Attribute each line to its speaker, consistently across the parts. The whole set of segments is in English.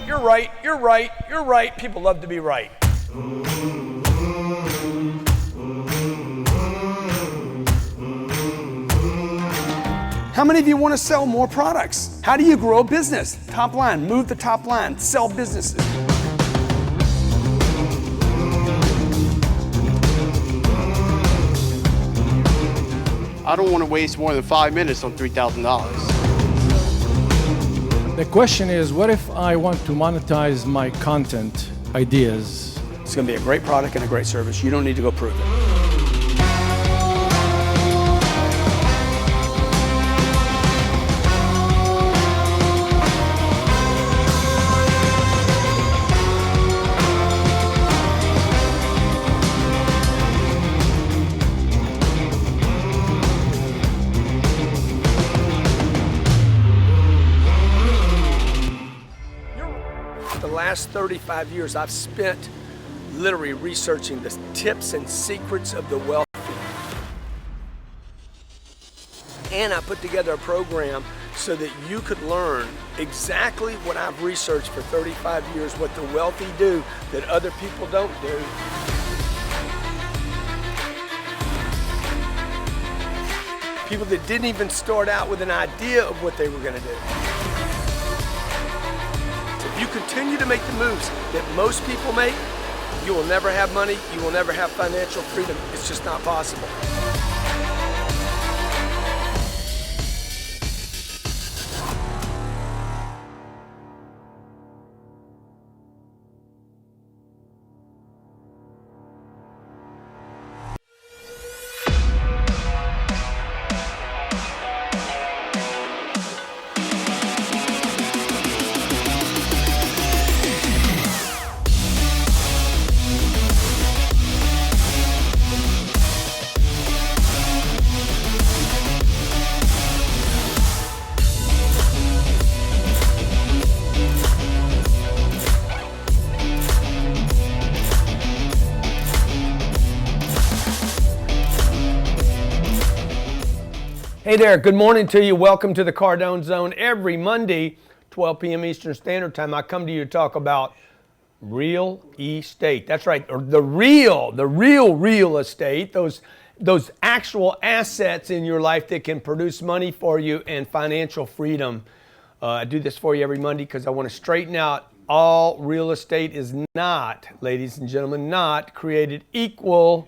Speaker 1: you're right, you're right, you're right. People love to be right. How many of you want to sell more products? How do you grow a business? Top line, move the top line, sell businesses.
Speaker 2: I don't want to waste more than 5 minutes on $3,000.
Speaker 3: The question is, what if I want to monetize my content ideas?
Speaker 1: It's going to be a great product and a great service. You don't need to go prove it. The last 35 years I've spent literally researching the tips and secrets of the wealthy. And I put together a program so that you could learn exactly what I've researched for 35 years, what the wealthy do that other people don't do. People that didn't even start out with an idea of what they were going to do. If you continue to make the moves that most people make, you will never have money, you will never have financial freedom. It's just not possible. Hey there, good morning to you. Welcome to the Cardone Zone. Every Monday, 12 p.m. Eastern Standard Time, I come to you to talk about real estate. That's right, or the real estate, those actual assets in your life that can produce money for you and financial freedom. I do this for you every Monday because I want to straighten out all real estate is not, ladies and gentlemen, not created equal.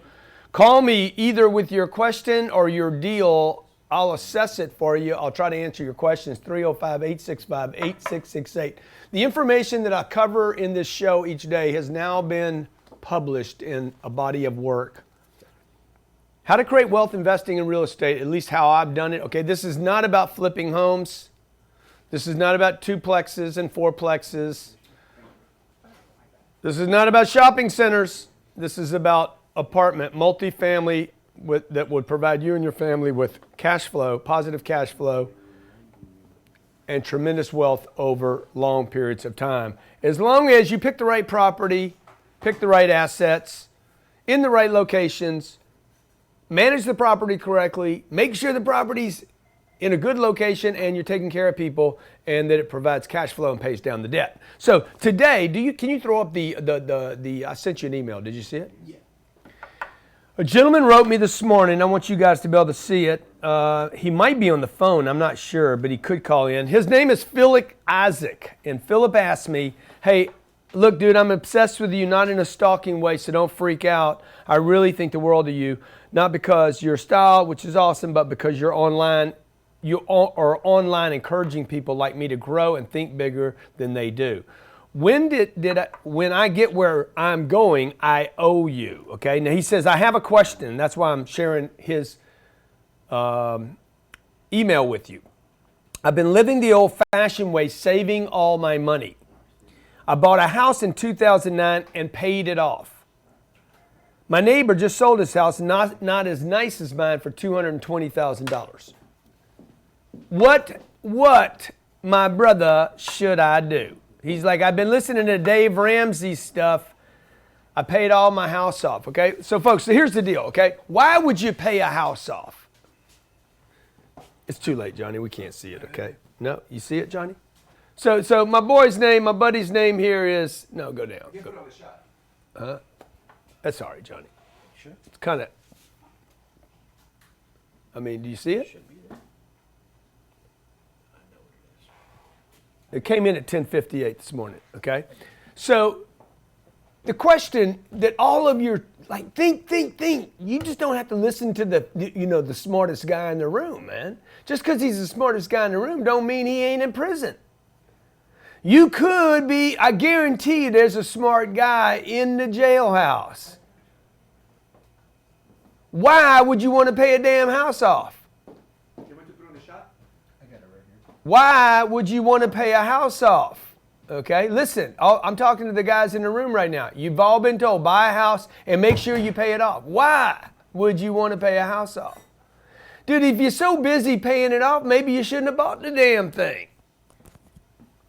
Speaker 1: Call me either with your question or your deal. I'll assess it for you. I'll try to answer your questions. 305-865-8668. The information that I cover in this show each day has now been published in a body of work. How to create wealth investing in real estate, at least how I've done it. Okay, this is not about flipping homes. This is not about duplexes and fourplexes. This is not about shopping centers. This is about apartment, multifamily, that would provide you and your family with cash flow, positive cash flow, and tremendous wealth over long periods of time. As long as you pick the right property, pick the right assets, in the right locations, manage the property correctly, make sure the property's in a good location and you're taking care of people and that it provides cash flow and pays down the debt. So today, can you throw up the I sent you an email, did you see it? Yeah. A gentleman wrote me this morning. I want you guys to be able to see it. He might be on the phone. I'm not sure, but he could call in. His name is Philip Isaac. And Philip asked me, hey, look, dude, I'm obsessed with you, not in a stalking way, so don't freak out. I really think the world of you, not because your style, which is awesome, but because you're online. You are online encouraging people like me to grow and think bigger than they do. When I get where I'm going, I owe you, okay? Now he says, I have a question. That's why I'm sharing his email with you. I've been living the old-fashioned way, saving all my money. I bought a house in 2009 and paid it off. My neighbor just sold his house, not as nice as mine, for $220,000. What, my brother, should I do? He's like, I've been listening to Dave Ramsey's stuff. I paid all my house off, okay? So folks, so here's the deal, okay? Why would you pay a house off? It's too late, Johnny. We can't see it, okay? No, you see it, Johnny? So my boy's name, my buddy's name here is, no, go down.
Speaker 4: You can put on the shot.
Speaker 1: That's all right, Johnny.
Speaker 4: Sure.
Speaker 1: It's kind of, I mean, do you see it?
Speaker 4: Should be there. I know what it is.
Speaker 1: It came in at 10:58 this morning, okay? So the question that all of your, like, think. You just don't have to listen to the smartest guy in the room, man. Just because he's the smartest guy in the room don't mean he ain't in prison. You could be, I guarantee you there's a smart guy in the jailhouse. Why would you want to pay a damn house off?
Speaker 4: You want to put on the shot? I got it right here.
Speaker 1: Why would you want to pay a house off? Okay, listen, I'm talking to the guys in the room right now. You've all been told, buy a house and make sure you pay it off. Why would you want to pay a house off? Dude, if you're so busy paying it off, maybe you shouldn't have bought the damn thing.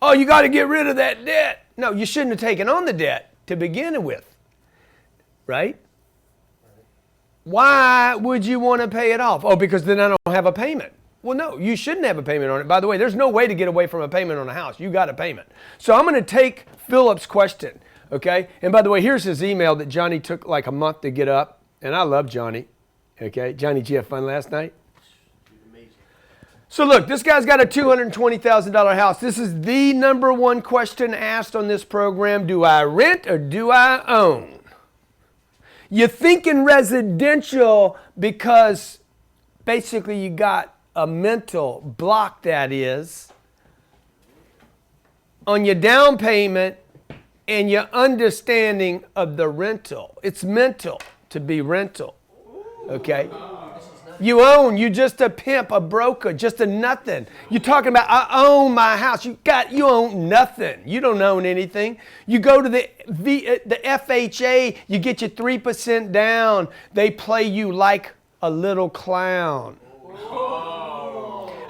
Speaker 1: Oh, you got to get rid of that debt. No, you shouldn't have taken on the debt to begin with, right? Why would you want to pay it off? Oh, because then I don't have a payment. Well, no, you shouldn't have a payment on it. By the way, there's no way to get away from a payment on a house. You got a payment. So I'm going to take Philip's question, okay? And by the way, here's his email that Johnny took like a month to get up. And I love Johnny, okay? Johnny, did you have fun last night?
Speaker 4: Amazing.
Speaker 1: So look, this guy's got a $220,000 house. This is the number one question asked on this program. Do I rent or do I own? You're thinking residential because basically you got a mental block, that is, on your down payment and your understanding of the rental. It's mental to be rental, okay? You own, you just a pimp, a broker, just a nothing. You're talking about, I own my house. You own nothing. You don't own anything. You go to the FHA, you get your 3% down. They play you like a little clown.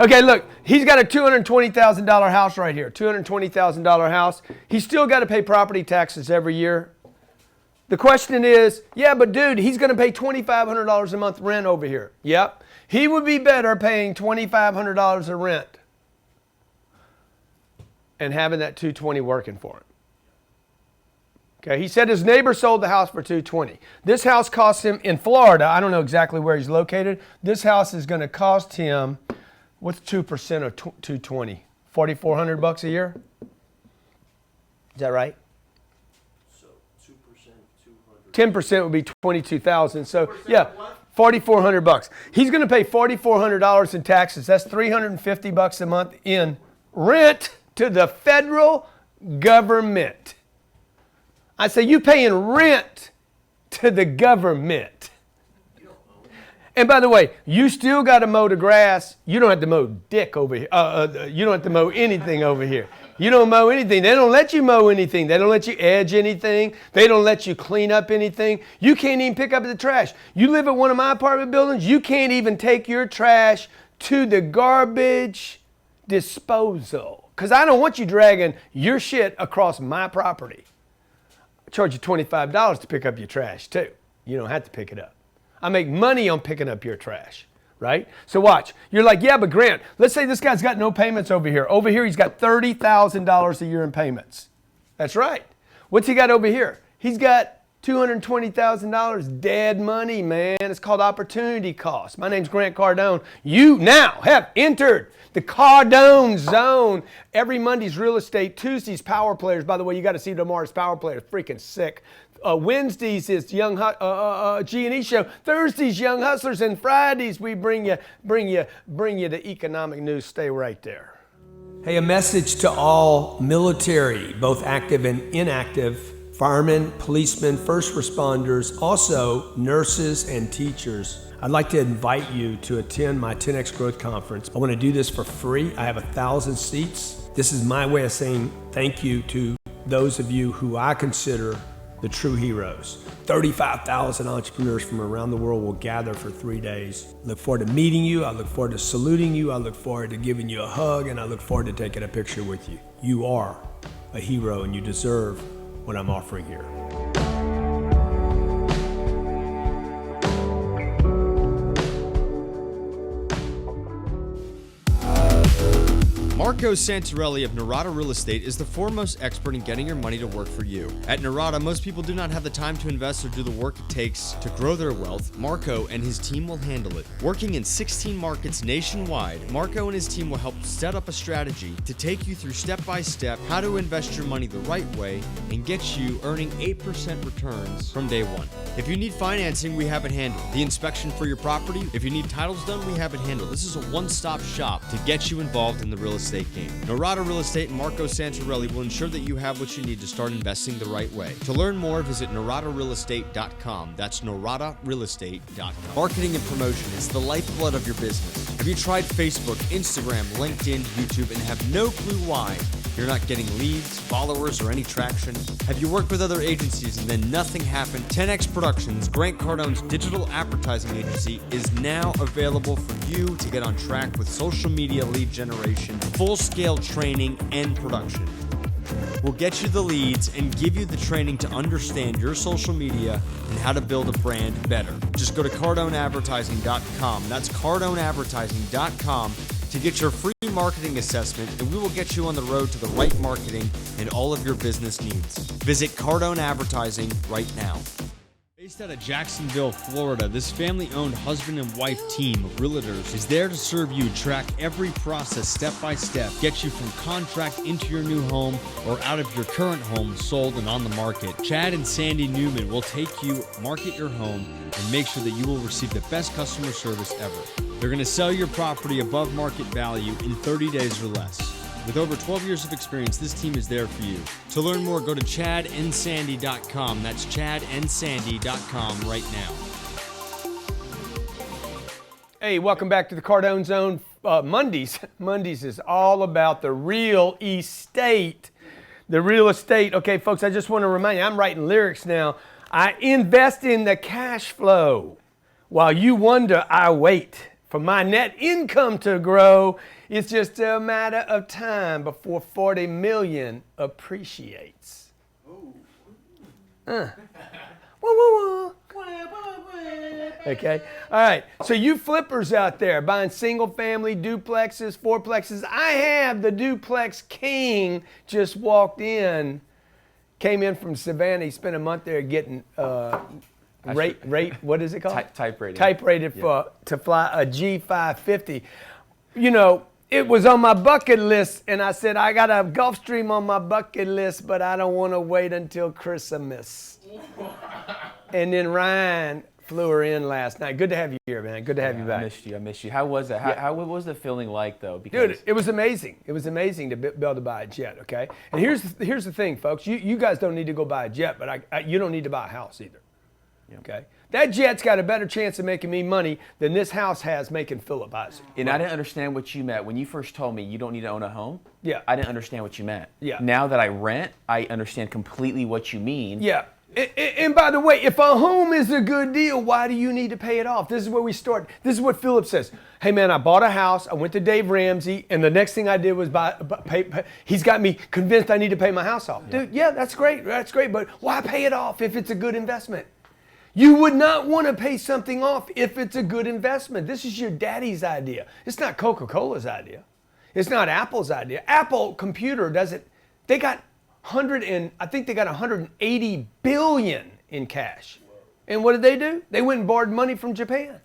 Speaker 1: Okay, look, he's got a $220,000 house right here, $220,000 house. He's still got to pay property taxes every year. The question is, yeah, but dude, he's going to pay $2,500 a month rent over here. Yep. He would be better paying $2,500 of rent and having that $220 working for him. Okay, he said his neighbor sold the house for $220. This house cost him in Florida. I don't know exactly where he's located. This house is going to cost him, what's 2% of $220? $4,400 a year? Is that right?
Speaker 4: So 2%, 200.
Speaker 1: 10% would be $22,000. So yeah, $4,400. He's going to pay $4,400 in taxes. That's $350 a month in rent to the federal government. I say you paying rent to the government. And by the way, you still got to mow the grass. You don't have to mow dick over here. You don't have to mow anything over here. You don't mow anything. They don't let you mow anything. They don't let you edge anything. They don't let you clean up anything. You can't even pick up the trash. You live at one of my apartment buildings, you can't even take your trash to the garbage disposal. Because I don't want you dragging your shit across my property. I charge you $25 to pick up your trash too. You don't have to pick it up. I make money on picking up your trash, right? So watch. You're like, yeah, but Grant, let's say this guy's got no payments over here. Over here, he's got $30,000 a year in payments. That's right. What's he got over here? He's got $220,000 dead money, man. It's called opportunity cost. My name's Grant Cardone. You now have entered the Cardone zone. Every Monday's real estate. Tuesday's power players. By the way, you got to see tomorrow's power players. Freaking sick. Wednesdays is G&E show. Thursdays Young Hustlers, and Fridays we bring you the economic news. Stay right there. Hey, a message to all military, both active and inactive, firemen, policemen, first responders, also nurses and teachers. I'd like to invite you to attend my 10X Growth Conference. I want to do this for free. I have 1,000 seats. This is my way of saying thank you to those of you who I consider the true heroes. 35,000 entrepreneurs from around the world will gather for 3 days. Look forward to meeting you. I look forward to saluting you. I look forward to giving you a hug, and I look forward to taking a picture with you. You are a hero, and you deserve what I'm offering here.
Speaker 5: Marco Santarelli of Narada Real Estate is the foremost expert in getting your money to work for you. At Narada, most people do not have the time to invest or do the work it takes to grow their wealth. Marco and his team will handle it. Working in 16 markets nationwide, Marco and his team will help set up a strategy to take you through step-by-step how to invest your money the right way and get you earning 8% returns from day one. If you need financing, we have it handled. The inspection for your property, if you need titles done, we have it handled. This is a one-stop shop to get you involved in the real estate game. Narada Real Estate and Marco Santarelli will ensure that you have what you need to start investing the right way. To learn more, visit naradarealestate.com. That's naradarealestate.com. Marketing and promotion is the lifeblood of your business. Have you tried Facebook, Instagram, LinkedIn, YouTube, and have no clue why you're not getting leads, followers, or any traction? Have you worked with other agencies and then nothing happened? 10X Productions, Grant Cardone's digital advertising agency, is now available for you to get on track with social media lead generation, full-scale training, and production. We'll get you the leads and give you the training to understand your social media and how to build a brand better. Just go to cardoneadvertising.com. That's cardoneadvertising.com to get your free marketing assessment, and we will get you on the road to the right marketing and all of your business needs. Visit Cardone Advertising right now. Based out of Jacksonville, Florida, this family-owned husband and wife team of realtors is there to serve you, track every process step by step, get you from contract into your new home or out of your current home sold and on the market. Chad and Sandy Newman will take you, market your home, and make sure that you will receive the best customer service ever. They're going to sell your property above market value in 30 days or less. With over 12 years of experience, this team is there for you. To learn more, go to chadandsandy.com. That's chadandsandy.com right now.
Speaker 1: Hey, welcome back to the Cardone Zone. Mondays. Mondays is all about the real estate. The real estate. Okay, folks, I just want to remind you, I'm writing lyrics now. I invest in the cash flow. While you wonder, I wait for my net income to grow. It's just a matter of time before 40 million appreciates. Woo, woo, woo. Okay, all right. So you flippers out there buying single family duplexes, fourplexes. I have the duplex king just walked in, came in from Savannah. He spent a month there getting what is it called?
Speaker 6: Type rated.
Speaker 1: Type rated to fly a G550. You know, it was on my bucket list, and I said, I got a Gulfstream on my bucket list, but I don't want to wait until Christmas. And then Ryan flew her in last night. Good to have you here, man. Good to have you back.
Speaker 6: I missed you. How was that? What was the feeling like, though?
Speaker 1: Dude, it was amazing. It was amazing to be able to buy a jet, okay? And here's the thing, folks. You guys don't need to go buy a jet, but you don't need to buy a house either, okay? That jet's got a better chance of making me money than this house has making Philip Isaac.
Speaker 6: And I didn't understand what you meant. When you first told me you don't need to own a home, I didn't understand what you meant.
Speaker 1: Yeah.
Speaker 6: Now that I rent, I understand completely what you mean.
Speaker 1: Yeah. And by the way, if a home is a good deal, why do you need to pay it off? This is where we start. This is what Philip says. Hey, man, I bought a house. I went to Dave Ramsey, and the next thing I did was pay. He's got me convinced I need to pay my house off. Yeah. Dude, that's great. That's great. But why pay it off if it's a good investment? You would not want to pay something off if it's a good investment. This is your daddy's idea. It's not Coca-Cola's idea. It's not Apple's idea. Apple Computer doesn't. They got I think they got 180 billion in cash. And what did they do? They went and borrowed money from Japan.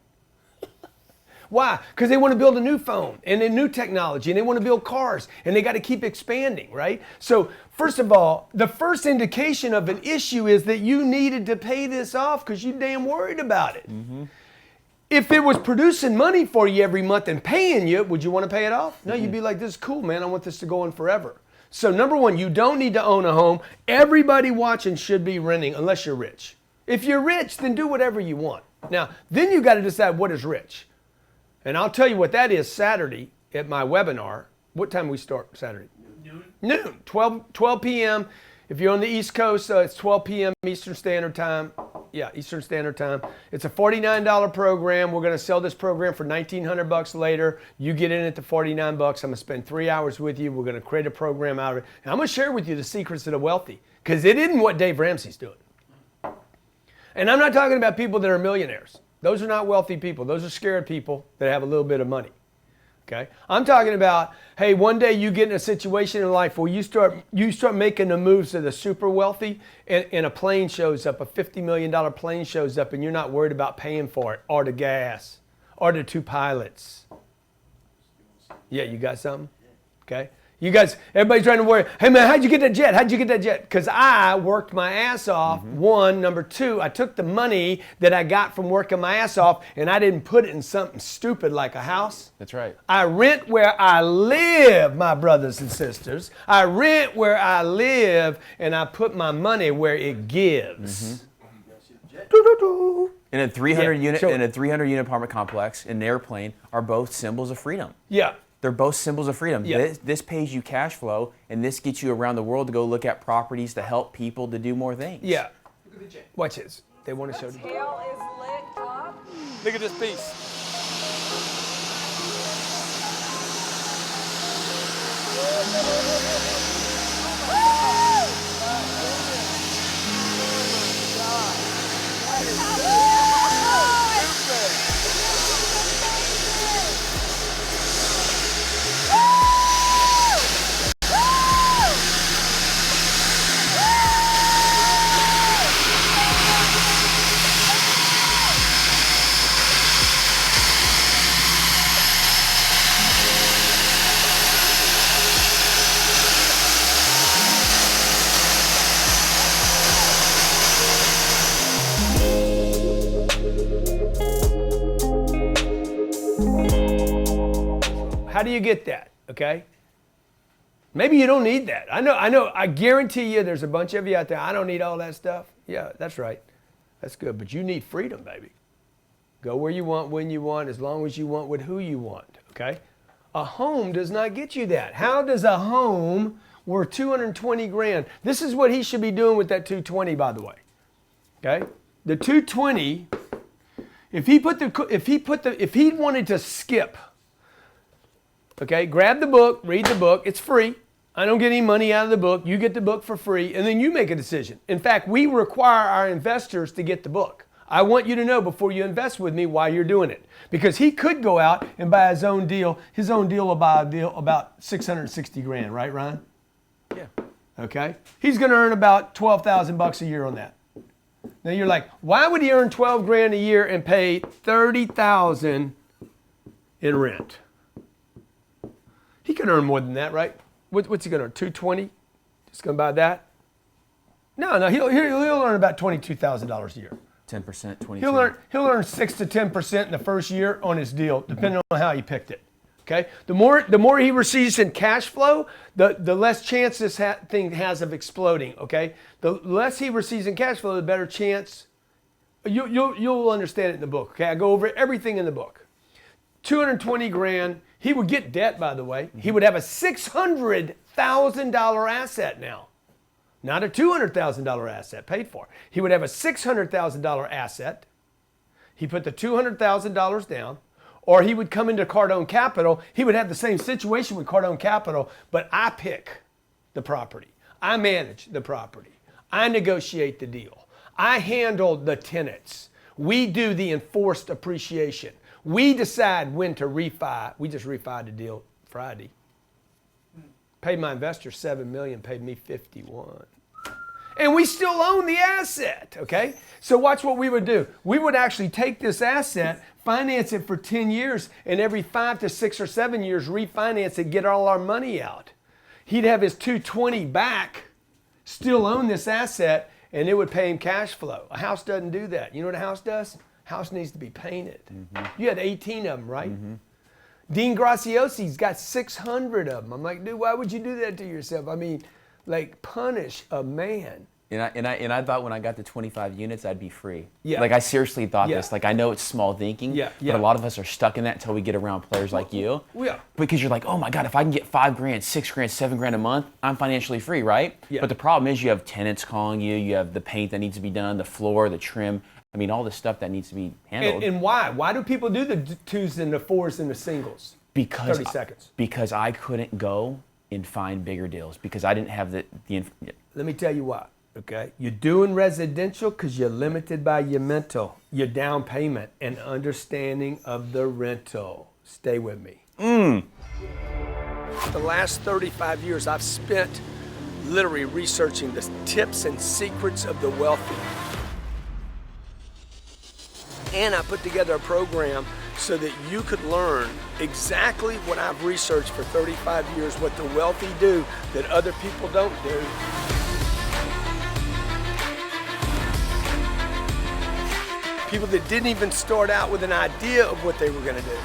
Speaker 1: Why? Because they want to build a new phone and a new technology, and they want to build cars, and they got to keep expanding, right? So first of all, the first indication of an issue is that you needed to pay this off because you're damn worried about it. Mm-hmm. If it was producing money for you every month and paying you, would you want to pay it off? No, you'd be like, this is cool, man. I want this to go on forever. So number one, you don't need to own a home. Everybody watching should be renting unless you're rich. If you're rich, then do whatever you want. Now, then you got to decide what is rich. And I'll tell you what that is Saturday at my webinar. What time we start Saturday? Noon. 12 p.m. If you're on the East Coast, it's 12 p.m. Eastern Standard Time. Yeah, Eastern Standard Time. It's a $49 program. We're going to sell this program for $1,900 later. You get in at the $49. I'm going to spend 3 hours with you. We're going to create a program out of it. And I'm going to share with you the secrets of the wealthy because it isn't what Dave Ramsey's doing. And I'm not talking about people that are millionaires. Those are not wealthy people. Those are scared people that have a little bit of money. Okay, I'm talking about, hey, one day you get in a situation in life where you start making the moves to the super wealthy, and a plane shows up, a $50 million plane shows up, and you're not worried about paying for it, or the gas, or the 2 pilots. Yeah, you got something? Okay. You guys, everybody's trying to worry, hey man, how'd you get that jet? How'd you get that jet? Because I worked my ass off, one. Number two, I took the money that I got from working my ass off and I didn't put it in something stupid like a house.
Speaker 6: That's right.
Speaker 1: I rent where I live, my brothers and sisters. I rent where I live and I put my money where it gives.
Speaker 6: In a 300
Speaker 1: Yeah,
Speaker 6: unit
Speaker 1: sure.
Speaker 6: in a 300 unit apartment complex, in an airplane, are both symbols of freedom.
Speaker 1: Yeah.
Speaker 6: They're both symbols of freedom.
Speaker 1: Yeah.
Speaker 6: This pays you cash flow, and this gets you around the world to go look at properties to help people to do more things.
Speaker 1: Yeah. Watch this. They want to show the
Speaker 7: Tail is lit up.
Speaker 1: Look at this piece. How do you get that? Okay. Maybe you don't need that. I know. I guarantee you there's a bunch of you out there, I don't need all that stuff. Yeah, that's right. That's good. But you need freedom, baby. Go where you want, when you want, as long as you want, with who you want. Okay. A home does not get you that. How does a home worth 220 grand? This is what he should be doing with that 220, by the way. Okay. The 220, if he wanted to skip, okay, grab the book, read the book. It's free. I don't get any money out of the book. You get the book for free, and then you make a decision. In fact, we require our investors to get the book. I want you to know before you invest with me why you're doing it. Because he could go out and buy his own deal. His own deal will buy a deal about 660 grand, right, Ryan?
Speaker 6: Yeah.
Speaker 1: Okay? He's going to earn about 12,000 bucks a year on that. Now you're like, why would he earn 12 grand a year and pay 30,000 in rent? He can earn more than that, right? What's he going to earn? 220? Just going to buy that? No, he'll earn about $22,000 a year.
Speaker 6: 10%, 22.
Speaker 1: He'll earn 6 to 10% in the first year on his deal, depending on how he picked it. Okay? The more he receives in cash flow, the less chance this thing has of exploding. Okay? The less he receives in cash flow, the better chance. You'll understand it in the book. Okay? I go over everything in the book. 220 grand. He would get debt, by the way. He would have a $600,000 asset now. Not a $200,000 asset paid for. He would have a $600,000 asset. He put the $200,000 down, or he would come into Cardone Capital. He would have the same situation with Cardone Capital, but I pick the property. I manage the property. I negotiate the deal. I handle the tenants. We do the enforced appreciation. We decide when to refi. We just refied the deal Friday. Paid my investor $7 million, paid me $51. And we still own the asset, okay? So watch what we would do. We would actually take this asset, finance it for 10 years, and every 5 to 6 or 7 years refinance it, get all our money out. He'd have his 220 back, still own this asset, and it would pay him cash flow. A house doesn't do that. You know what a house does? House needs to be painted. You had 18 of them, right? Dean Graciosi's got 600 of them. I'm like, dude, why would you do that to yourself? I mean, like, punish a man.
Speaker 6: And I thought when I got to 25 units, I'd be free.
Speaker 1: Yeah.
Speaker 6: Like, I seriously thought
Speaker 1: Yeah.
Speaker 6: this. Like, I know it's small thinking,
Speaker 1: Yeah,
Speaker 6: but
Speaker 1: yeah.
Speaker 6: a lot of us are stuck in that until we get around players like you.
Speaker 1: Yeah.
Speaker 6: Because you're like, oh my God, if I can get 5 grand, 6 grand, 7 grand a month, I'm financially free, right?
Speaker 1: Yeah.
Speaker 6: But the problem is you have tenants calling you, you have the paint that needs to be done, the floor, the trim. I mean, all the stuff that needs to be handled.
Speaker 1: And why? Why do people do the 2s and the 4s and the singles?
Speaker 6: Because
Speaker 1: 30 seconds.
Speaker 6: Because I couldn't go and find bigger deals because I didn't have the
Speaker 1: Let me tell you why, okay? You're doing residential because you're limited by your mental, your down payment, and understanding of the rental. Stay with me. The last 35 years, I've spent literally researching the tips and secrets of the wealthy. And I put together a program so that you could learn exactly what I've researched for 35 years, what the wealthy do that other people don't do. People that didn't even start out with an idea of what they were going to do.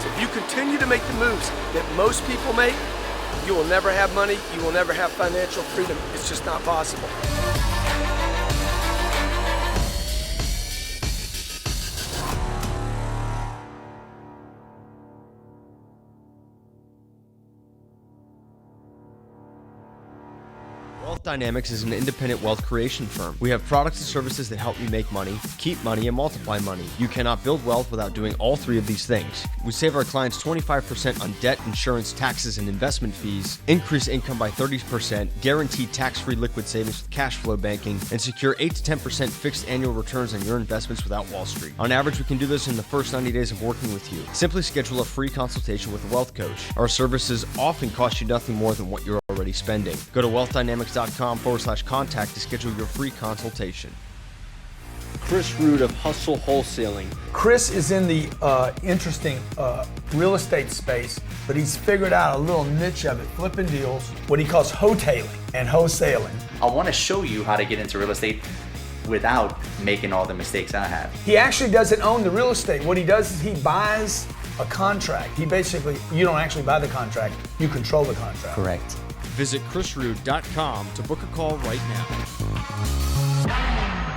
Speaker 1: So if you continue to make the moves that most people make, you will never have money, you will never have financial freedom. It's just not possible.
Speaker 5: Wealth Dynamics is an independent wealth creation firm. We have products and services that help you make money, keep money, and multiply money. You cannot build wealth without doing all three of these things. We save our clients 25% on debt, insurance, taxes, and investment fees, increase income by 30%, guarantee tax-free liquid savings with cash flow banking, and secure 8 to 10% fixed annual returns on your investments without Wall Street. On average, we can do this in the first 90 days of working with you. Simply schedule a free consultation with a wealth coach. Our services often cost you nothing more than what you're already spending. Go to wealthdynamics.com/contact to schedule your free consultation.
Speaker 7: Chris Root of Hustle Wholesaling.
Speaker 8: Chris is in the interesting real estate space, but he's figured out a little niche of it, flipping deals, what he calls wholetailing and wholesaling.
Speaker 9: I want to show you how to get into real estate without making all the mistakes I have.
Speaker 8: He actually doesn't own the real estate. What he does is he buys a contract. He basically, you don't actually buy the contract, you control the contract.
Speaker 9: Correct.
Speaker 5: Visit chrisrood.com to book a call right now.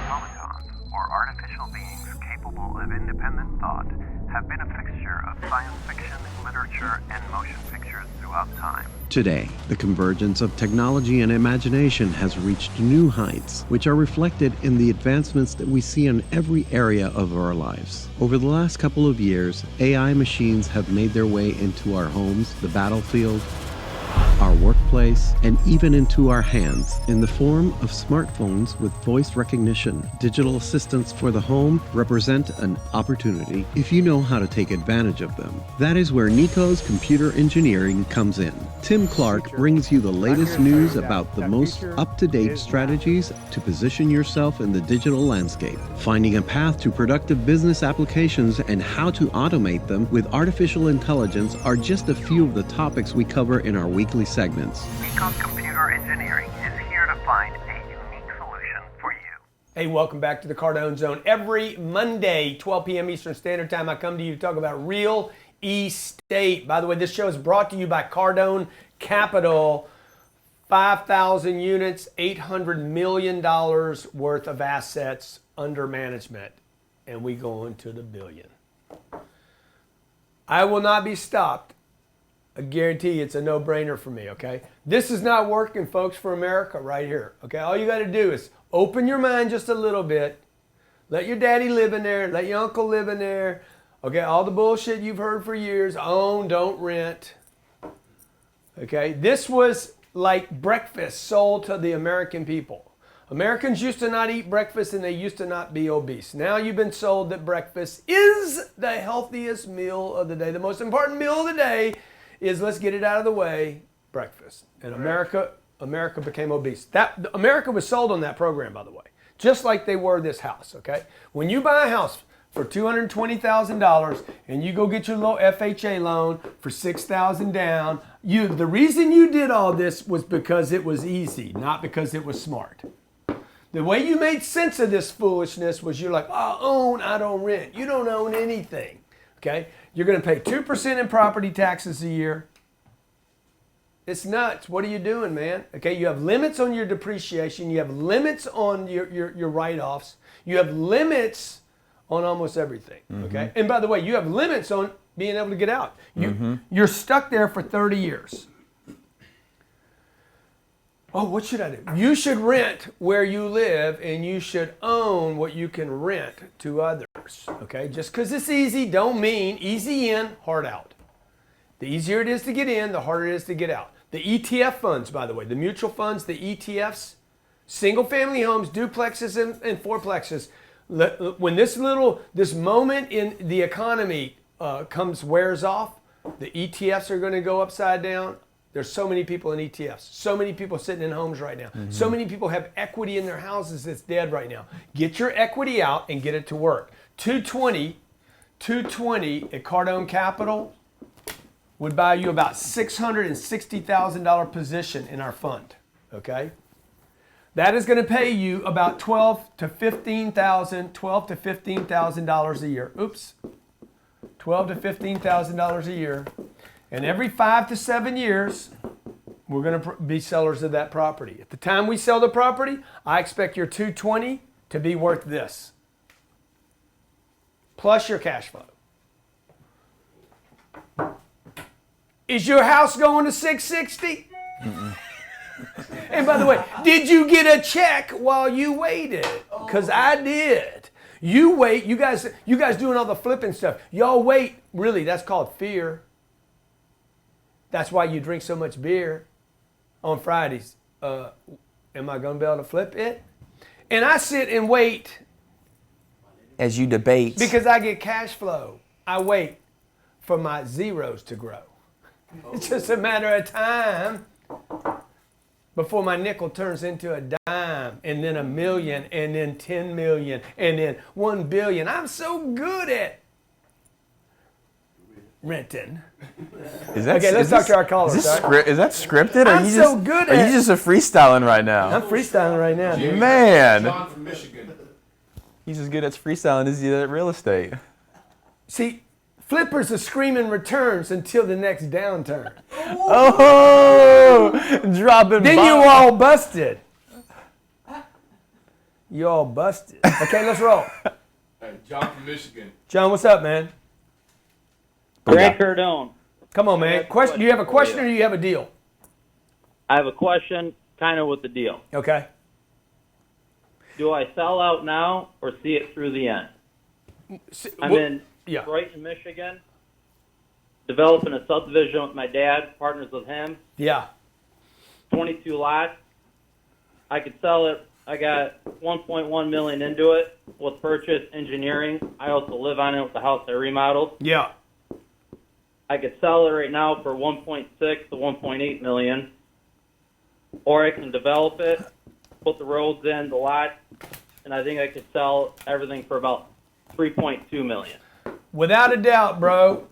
Speaker 10: Automatons, or artificial beings capable of independent thought, have been a fixture of science fiction, literature, and motion pictures throughout time.
Speaker 11: Today, the convergence of technology and imagination has reached new heights, which are reflected in the advancements that we see in every area of our lives. Over the last couple of years, AI machines have made their way into our homes, the battlefield, our workplace, and even into our hands in the form of smartphones with voice recognition. Digital assistants for the home represent an opportunity if you know how to take advantage of them. That is where Nico's Computer Engineering comes in. Tim Clark brings you the latest news about the most up-to-date strategies to position yourself in the digital landscape, finding a path to productive business applications, and how to automate them with artificial intelligence are just a few of the topics we cover in our weekly segments.
Speaker 10: Nico's Computer Engineering is here to find a unique solution for you.
Speaker 1: Hey, welcome back to the Cardone Zone. Every Monday, 12 p.m. Eastern Standard Time, I come to you to talk about real estate. By the way, this show is brought to you by Cardone Capital. 5,000 units, $800 million worth of assets under management. And we go into the billion. I will not be stopped. I guarantee you it's a no-brainer for me, okay? This is not working, folks, for America right here, okay? All you got to do is open your mind just a little bit. Let your daddy live in there. Let your uncle live in there. Okay, all the bullshit you've heard for years. Own, don't rent. Okay, this was like breakfast sold to the American people. Americans used to not eat breakfast and they used to not be obese. Now you've been sold that breakfast is the healthiest meal of the day. The most important meal of the day is, let's get it out of the way, breakfast. And America became obese. America was sold on that program, by the way, just like they were this house, okay? When you buy a house for $220,000 and you go get your little FHA loan for $6,000 down, the reason you did all this was because it was easy, not because it was smart. The way you made sense of this foolishness was you're like, I own, I don't rent. You don't own anything, okay? You're going to pay 2% in property taxes a year. It's nuts. What are you doing, man? Okay, you have limits on your depreciation. You have limits on your write-offs. You have limits on almost everything, okay? And by the way, you have limits on being able to get out. You're stuck there for 30 years. Oh, what should I do? You should rent where you live, and you should own what you can rent to others, okay? Just because it's easy don't mean easy in, hard out. The easier it is to get in, the harder it is to get out. The ETF funds, by the way, the mutual funds, the ETFs, single-family homes, duplexes, and fourplexes. When this moment in the economy wears off, the ETFs are going to go upside down. There's so many people in ETFs. So many people sitting in homes right now. So many people have equity in their houses that's dead right now. Get your equity out and get it to work. 220 at Cardone Capital would buy you about $660,000 position in our fund. Okay? That is going to pay you about $12,000 to $15,000 a year. Oops. $12,000 to $15,000 a year. And every 5 to 7 years, we're going to be sellers of that property. At the time we sell the property, I expect your 220 to be worth this, plus your cash flow. Is your house going to 660? And by the way, did you get a check while you waited? Because I did. You wait. You guys doing all the flipping stuff. Y'all wait. Really, that's called fear. That's why you drink so much beer on Fridays. Am I going to be able to flip it? And I sit and wait.
Speaker 6: As you debate.
Speaker 1: Because I get cash flow. I wait for my zeros to grow. It's just a matter of time before my nickel turns into a dime, and then a million, and then 10 million, and then 1 billion. I'm so good at renting. Okay, let's talk to our callers.
Speaker 6: Is that scripted? Or
Speaker 1: I'm so good at.
Speaker 6: Are you just a freestyling right now?
Speaker 1: I'm freestyling right now, dude.
Speaker 6: Man.
Speaker 4: John from Michigan.
Speaker 6: He's as good at freestyling as he is at real estate.
Speaker 1: See, flippers are screaming returns until the next downturn.
Speaker 6: Oh, dropping
Speaker 1: Then
Speaker 6: bombs.
Speaker 1: you all busted. You all busted. Okay, let's roll.
Speaker 4: John from Michigan.
Speaker 1: John, what's up, man?
Speaker 12: Greg Cardone.
Speaker 1: Come on, man. Question? Do you have a question or do you have a deal?
Speaker 12: I have a question, kind of with the deal.
Speaker 1: Okay.
Speaker 12: Do I sell out now or see it through the end? I'm in Brighton, Michigan, developing a subdivision with my dad, partners with him.
Speaker 1: Yeah.
Speaker 12: 22 lots. I could sell it. I got 1.1 million into it with purchase engineering. I also live on it with the house I remodeled.
Speaker 1: Yeah.
Speaker 12: I could sell it right now for 1.6 to 1.8 million, or I can develop it, put the roads in, the lot, and I think I could sell everything for about 3.2 million.
Speaker 1: Without a doubt, bro.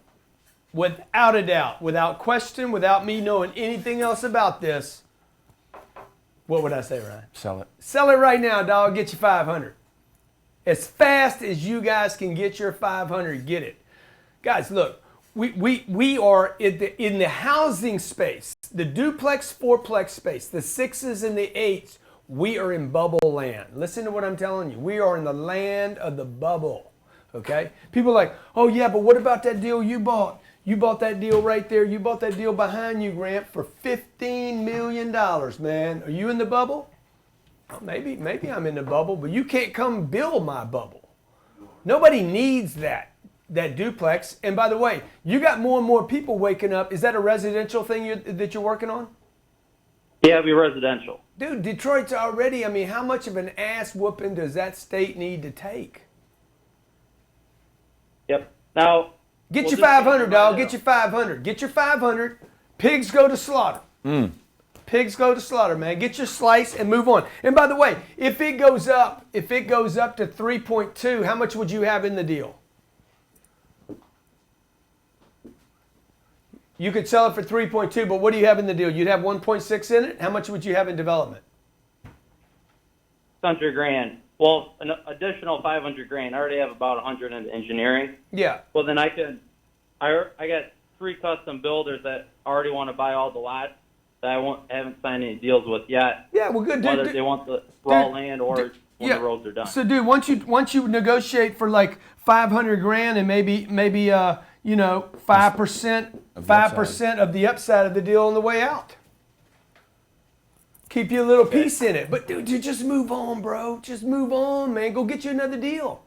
Speaker 1: Without a doubt. Without question, without me knowing anything else about this. What would I say, Ryan?
Speaker 6: Sell it.
Speaker 1: Sell it right now, dog. Get you 500. As fast as you guys can get your 500, get it. Guys, look. We are in the housing space, the duplex, fourplex space, the 6s and the 8s. We are in bubble land. Listen to what I'm telling you. We are in the land of the bubble. Okay? People are like, oh yeah, but what about that deal you bought? You bought that deal right there. You bought that deal behind you, Grant, for $15 million, man. Are you in the bubble? Well, maybe I'm in the bubble, but you can't come build my bubble. Nobody needs that duplex. And by the way, you got more and more people waking up. Is that a residential thing that you're working on?
Speaker 12: Yeah, it'll be residential.
Speaker 1: Dude, Detroit's already, I mean, how much of an ass whooping does that state need to take?
Speaker 12: Yep. Now,
Speaker 1: get your 500, dog. Get your 500. Get your 500. Pigs go to slaughter. Pigs go to slaughter, man. Get your slice and move on. And by the way, if it goes up to 3.2, how much would you have in the deal? You could sell it for 3.2, but what do you have in the deal? You'd have 1.6 in it? How much would you have in development?
Speaker 12: $100,000. Well, an additional $500,000. I already have about 100 in engineering.
Speaker 1: Yeah.
Speaker 12: Well, then I got 3 custom builders that already want to buy all the lots that I haven't signed any deals with yet.
Speaker 1: Yeah, well, good.
Speaker 12: Whether they want the raw land or when the roads are done.
Speaker 1: So, dude, once you negotiate for like $500,000 and maybe 5% of the upside of the deal on the way out. Keep you a little piece in it. But dude, you just move on, bro. Just move on, man. Go get you another deal.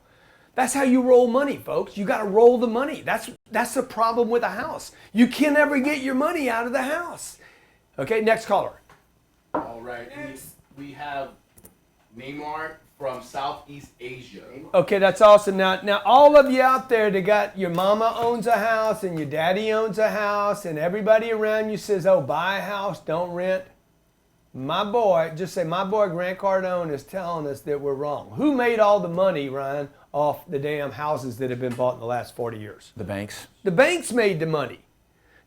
Speaker 1: That's how you roll money, folks. You got to roll the money. That's the problem with a house. You can never get your money out of the house. Okay, next caller.
Speaker 4: All right. We have Neymar
Speaker 7: from Southeast Asia.
Speaker 1: Okay, that's awesome. Now, all of you out there that got your mama owns a house and your daddy owns a house and everybody around you says, oh, buy a house, don't rent. My boy Grant Cardone is telling us that we're wrong. Who made all the money, Ryan, off the damn houses that have been bought in the last 40 years?
Speaker 6: The banks.
Speaker 1: The banks made the money.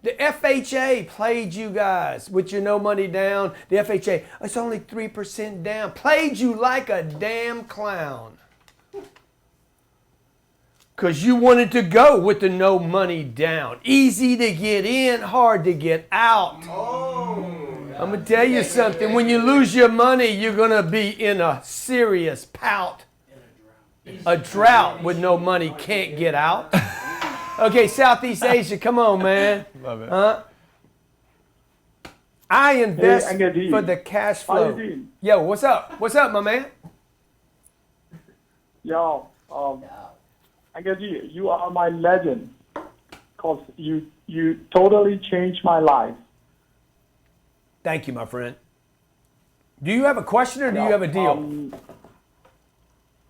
Speaker 1: The FHA played you guys with your no money down. The FHA, it's only 3% down. Played you like a damn clown. Because you wanted to go with the no money down. Easy to get in, hard to get out. I'm going to tell you something. When you lose your money, you're going to be in a serious pout. A drought with no money, can't get out. Okay, Southeast Asia, come on, man.
Speaker 13: Love it.
Speaker 1: I invest
Speaker 13: Hey,
Speaker 1: for the cash
Speaker 13: How
Speaker 1: flow.
Speaker 13: you doing?
Speaker 1: Yo, what's up? What's up, my man?
Speaker 13: Yo, Angadi, you are my legend. Cause you totally changed my life.
Speaker 1: Thank you, my friend. Do you have a question or do you have a deal?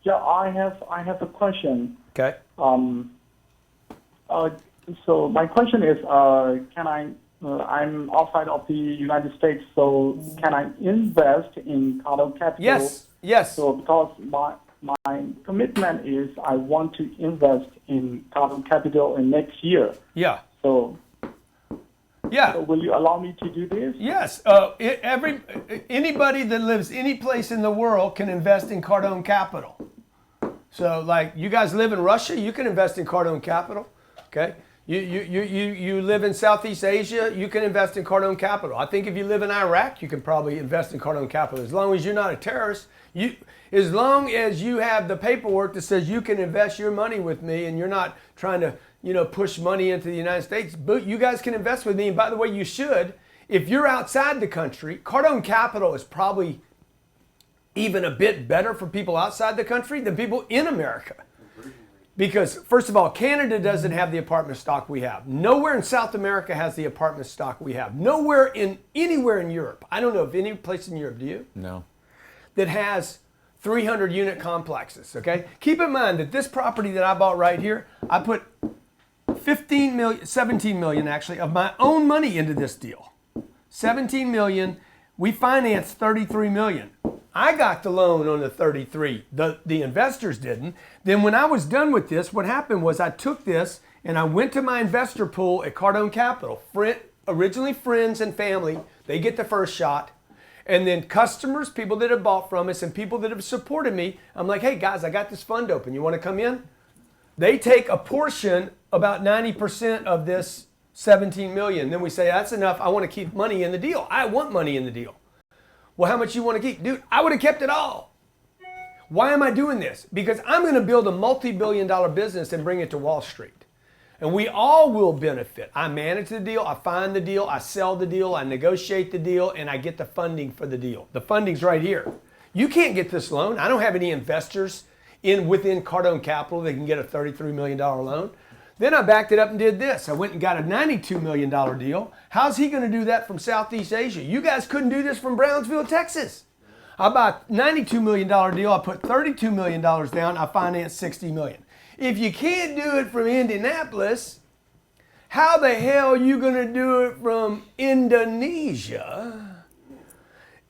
Speaker 13: Yeah, I have a question.
Speaker 1: Okay.
Speaker 13: So my question is, can I? I'm outside of the United States, so can I invest in Cardone Capital?
Speaker 1: Yes. Yes.
Speaker 13: So because my commitment is I want to invest in Cardone Capital in next year.
Speaker 1: Yeah.
Speaker 13: So.
Speaker 1: Yeah.
Speaker 13: So will you allow me to do this?
Speaker 1: Yes. Anybody that lives any place in the world can invest in Cardone Capital. So, like, you guys live in Russia, you can invest in Cardone Capital. Okay. You live in Southeast Asia, you can invest in Cardone Capital. I think if you live in Iraq, you can probably invest in Cardone Capital. As long as you're not a terrorist, as long as you have the paperwork that says you can invest your money with me and you're not trying to, push money into the United States, but you guys can invest with me. And by the way, you should. If you're outside the country, Cardone Capital is probably even a bit better for people outside the country than people in America. Because, first of all, Canada doesn't have the apartment stock we have. Nowhere in South America has the apartment stock we have. Anywhere in Europe. I don't know of any place in Europe, do you?
Speaker 6: No.
Speaker 1: That has 300 unit complexes, okay? Keep in mind that this property that I bought right here, I put 17 million actually of my own money into this deal. 17 million, we financed 33 million. I got the loan on the 33. The investors didn't. Then when I was done with this, what happened was I took this and I went to my investor pool at Cardone Capital. Originally friends and family, they get the first shot. And then customers, people that have bought from us and people that have supported me, I'm like, hey guys, I got this fund open. You want to come in? They take a portion, about 90% of this 17 million. Then we say, that's enough. I want to keep money in the deal. I want money in the deal. Well, how much you want to keep? Dude, I would have kept it all. Why am I doing this? Because I'm going to build a multi-billion-dollar business and bring it to Wall Street. And we all will benefit. I manage the deal, I find the deal, I sell the deal, I negotiate the deal, and I get the funding for the deal. The funding's right here. You can't get this loan. I don't have any investors within Cardone Capital that can get a $33 million loan. Then I backed it up and did this. I went and got a $92 million deal. How's he going to do that from Southeast Asia? You guys couldn't do this from Brownsville, Texas. I bought a $92 million deal. I put $32 million down. I financed $60 million. If you can't do it from Indianapolis, how the hell are you going to do it from Indonesia?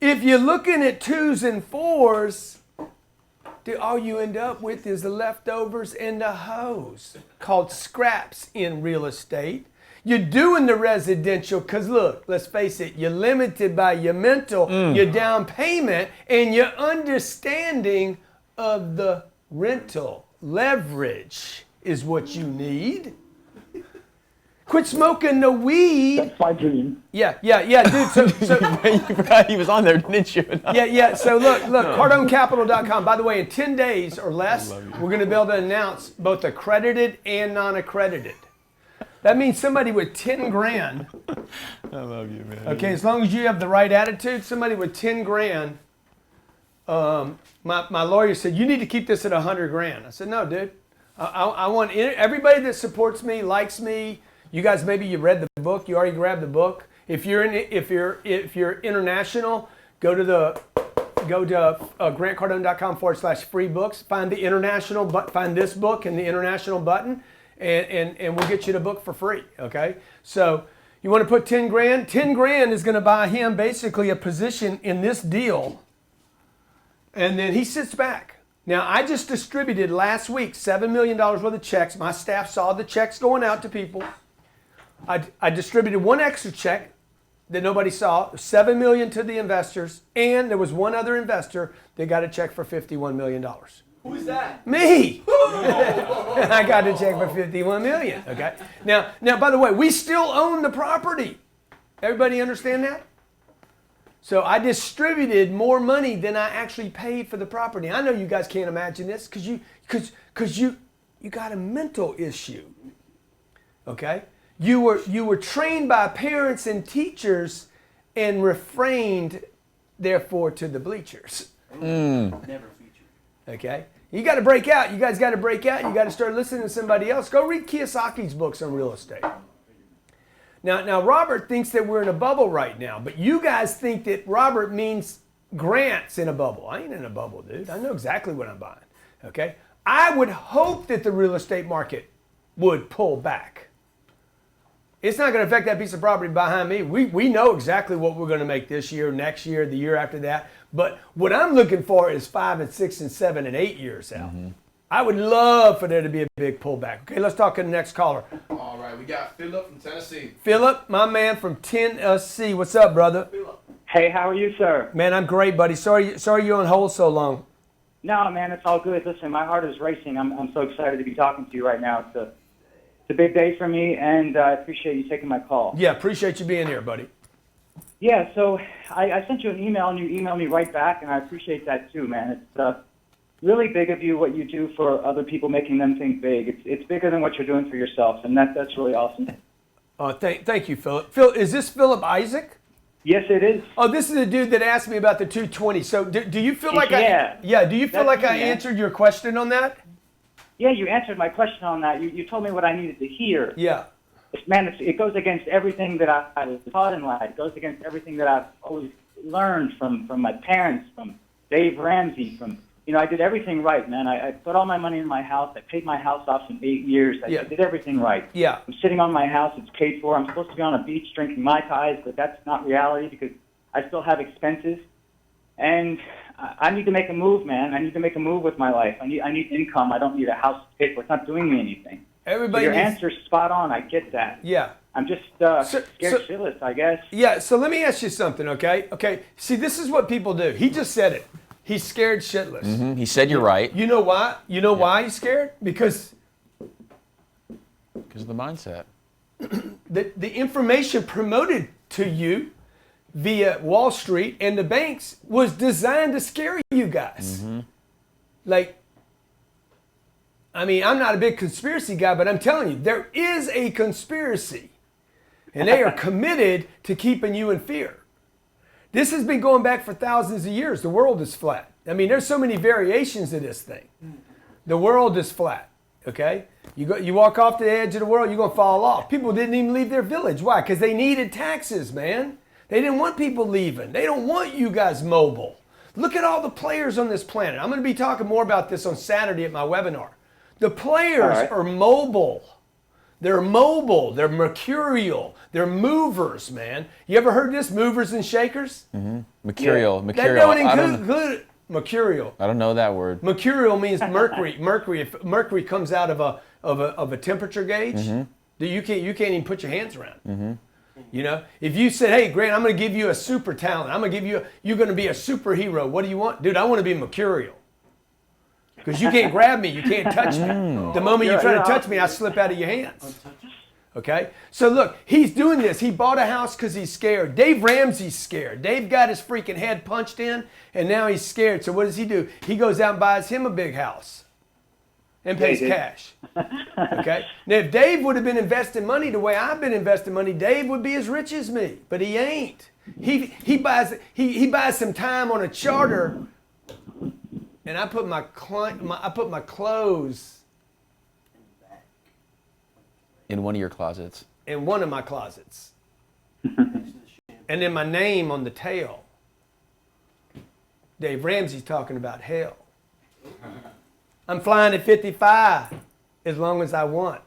Speaker 1: If you're looking at 2s and 4s, all you end up with is the leftovers and the hoes, called scraps in real estate. You're doing the residential because, look, let's face it, you're limited by your mental, your down payment, and your understanding of the rental. Leverage is what you need. Quit smoking the weed.
Speaker 13: That's my dream.
Speaker 1: Yeah, dude. So
Speaker 6: You forgot he was on there, didn't you?
Speaker 1: Yeah. So look, CardoneCapital.com. By the way, in 10 days or less, we're going to be able to announce both accredited and non-accredited. That means somebody with 10 grand.
Speaker 13: I love you, man.
Speaker 1: Okay, as long as you have the right attitude, somebody with 10 grand. My lawyer said, you need to keep this at 100 grand. I said, no, dude. I want everybody that supports me, likes me. You guys, maybe you read the book. You already grabbed the book. If you're international, go to the go to grantcardone.com/free books. Find the international, find this book and the international button, and we'll get you the book for free. Okay. So you want to put 10 grand? 10 grand is going to buy him basically a position in this deal, and then he sits back. Now, I just distributed last week $7 million worth of checks. My staff saw the checks going out to people. I distributed one extra check that nobody saw, $7 million to the investors, and there was one other investor that got a check for $51 million.
Speaker 4: Who's that?
Speaker 1: Me! I got a check for $51 million, okay? Now, by the way, we still own the property. Everybody understand that? So I distributed more money than I actually paid for the property. I know you guys can't imagine this because you got a mental issue. Okay? You were trained by parents and teachers and refrained therefore to the bleachers.
Speaker 4: Never featured.
Speaker 1: Okay? You got to break out. You guys got to break out. You got to start listening to somebody else. Go read Kiyosaki's books on real estate. Now, Robert thinks that we're in a bubble right now, but you guys think that Robert means Grant's in a bubble. I ain't in a bubble, dude. I know exactly what I'm buying, okay? I would hope that the real estate market would pull back. It's not going to affect that piece of property behind me. We know exactly what we're going to make this year, next year, the year after that. But what I'm looking for is 5 and 6 and 7 and 8 years out. Mm-hmm. I would love for there to be a big pullback. Okay, let's talk to the next caller.
Speaker 14: All right, we got Philip from Tennessee.
Speaker 1: Philip, my man from Tennessee. What's up, brother?
Speaker 15: Hey, how are you, sir?
Speaker 1: Man, I'm great, buddy. Sorry you're on hold so long.
Speaker 15: No, man, it's all good. Listen, my heart is racing. I'm so excited to be talking to you right now. It's a big day for me, and I appreciate you taking my call.
Speaker 1: Yeah, appreciate you being here, buddy.
Speaker 15: Yeah, so I sent you an email, and you emailed me right back, and I appreciate that too, man. It's really big of you what you do for other people, making them think big. It's bigger than what you're doing for yourself, and that's really awesome.
Speaker 1: Thank you, Philip. Phil, is this Philip Isaac?
Speaker 15: Yes, it is.
Speaker 1: Oh, this is the dude that asked me about the 220. So do you feel like do you feel like I answered your question on that?
Speaker 15: Yeah, you answered my question on that. You told me what I needed to hear.
Speaker 1: Yeah.
Speaker 15: Man, it goes against everything that I was taught in life. It goes against everything that I've always learned from my parents, from Dave Ramsey, I did everything right, man. I put all my money in my house. I paid my house off in 8 years. I did everything right.
Speaker 1: Yeah.
Speaker 15: I'm sitting on my house. It's paid for. I'm supposed to be on a beach drinking Mai Tais, but that's not reality because I still have expenses. And I need to make a move, man. I need to make a move with my life. I need income. I don't need a house to pay for. It's not doing me anything.
Speaker 1: Everybody.
Speaker 15: So your answer's spot on. I get that.
Speaker 1: Yeah.
Speaker 15: I'm just scared shitless, I guess.
Speaker 1: Yeah. So let me ask you something, okay? Okay. See, this is what people do. He just said it. He's scared shitless.
Speaker 6: Mm-hmm. He said you're right.
Speaker 1: You know why? You know why he's scared? Because
Speaker 6: of the mindset.
Speaker 1: The information promoted to you via Wall Street and the banks was designed to scare you guys. Mm-hmm. I'm not a big conspiracy guy, but I'm telling you, there is a conspiracy. And they are committed to keeping you in fear. This has been going back for thousands of years. The world is flat. There's so many variations of this thing. The world is flat, okay? You walk off the edge of the world, you're going to fall off. People didn't even leave their village. Why? Because they needed taxes, man. They didn't want people leaving. They don't want you guys mobile. Look at all the players on this planet. I'm going to be talking more about this on Saturday at my webinar. The players are mobile. They're mobile. They're mercurial. They're movers, man. You ever heard this? Movers and shakers?
Speaker 6: Mm-hmm. Mercurial.
Speaker 1: Yeah. Mercurial. That don't include mercurial.
Speaker 6: I don't know that word.
Speaker 1: Mercurial means mercury. Mercury. If mercury comes out of a temperature gauge, that you can't even put your hands around. Mm-hmm. If you said, "Hey, Grant, I'm going to give you a super talent. You're going to be a superhero. What do you want, dude? I want to be mercurial." Because you can't grab me, you can't touch me. The moment you try to touch me, I slip out of your hands. Okay? So look, he's doing this. He bought a house because he's scared. Dave Ramsey's scared. Dave got his freaking head punched in, and now he's scared. So what does he do? He goes out and buys him a big house and pays cash. Okay? Now, if Dave would have been investing money the way I've been investing money, Dave would be as rich as me. But he ain't. He buys some time on a charter. And I put my clothes
Speaker 6: in one of your closets.
Speaker 1: In one of my closets. And then my name on the tail. Dave Ramsey's talking about hell. I'm flying at 55 as long as I want.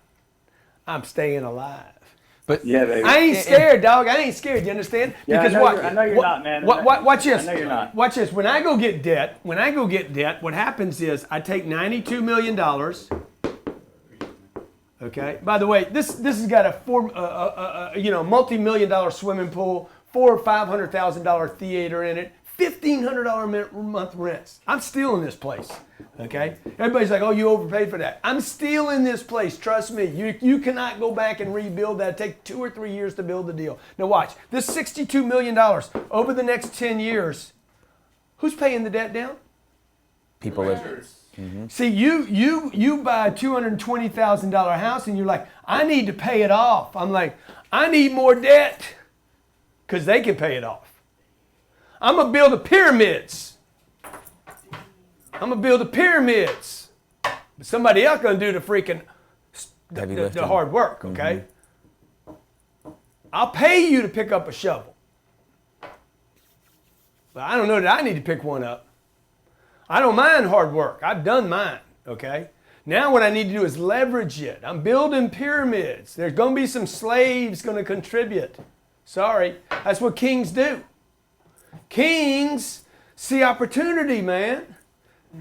Speaker 1: I'm staying alive.
Speaker 3: But
Speaker 15: Yeah, baby.
Speaker 1: I ain't scared, dog. I ain't scared. You understand?
Speaker 15: Yeah,
Speaker 1: Because
Speaker 15: I know you're not, man.
Speaker 1: Watch this.
Speaker 15: I know you're not.
Speaker 1: Watch this. When I go get debt, what happens is I take $92 million. Okay. By the way, this has got a multi-million-dollar swimming pool, $400,000 or $500,000 theater in it, $1,500 a month rents. I'm stealing this place. Okay. Everybody's like, "Oh, you overpaid for that." I'm stealing this place. Trust me. You cannot go back and rebuild that. It'd take 2 or 3 years to build the deal. Now watch this: $62 million over the next 10 years. Who's paying the debt down?
Speaker 6: People live.
Speaker 1: See, you buy a $220,000 house and you're like, I need to pay it off. I'm like, I need more debt because they can pay it off. I'm going to build the pyramids. But somebody else going to do the freaking the hard work, okay? I'll pay you to pick up a shovel. But I don't know that I need to pick one up. I don't mind hard work. I've done mine, okay? Now what I need to do is leverage it. I'm building pyramids. There's going to be some slaves going to contribute. Sorry. That's what kings do. Kings see opportunity, man,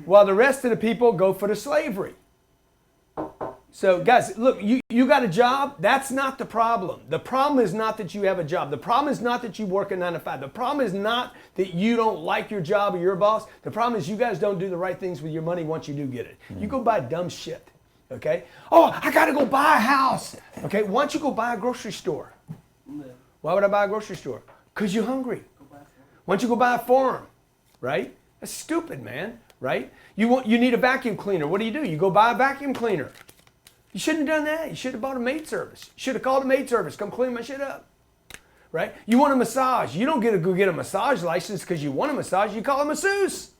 Speaker 1: while the rest of the people go for the slavery. So, guys, look, you got a job. That's not the problem. The problem is not that you have a job. The problem is not that you work a 9 to 5. The problem is not that you don't like your job or your boss. The problem is you guys don't do the right things with your money once you do get it. You go buy dumb shit, okay? Oh, I got to go buy a house. Okay, why don't you go buy a grocery store? Why would I buy a grocery store? Because you're hungry. Why don't you go buy a farm, right? That's stupid, man, right? You need a vacuum cleaner. What do? You go buy a vacuum cleaner. You shouldn't have done that. You should have bought a maid service. You should have called a maid service. Come clean my shit up. Right? You want a massage. You don't go get a massage license because you want a massage. You call a masseuse.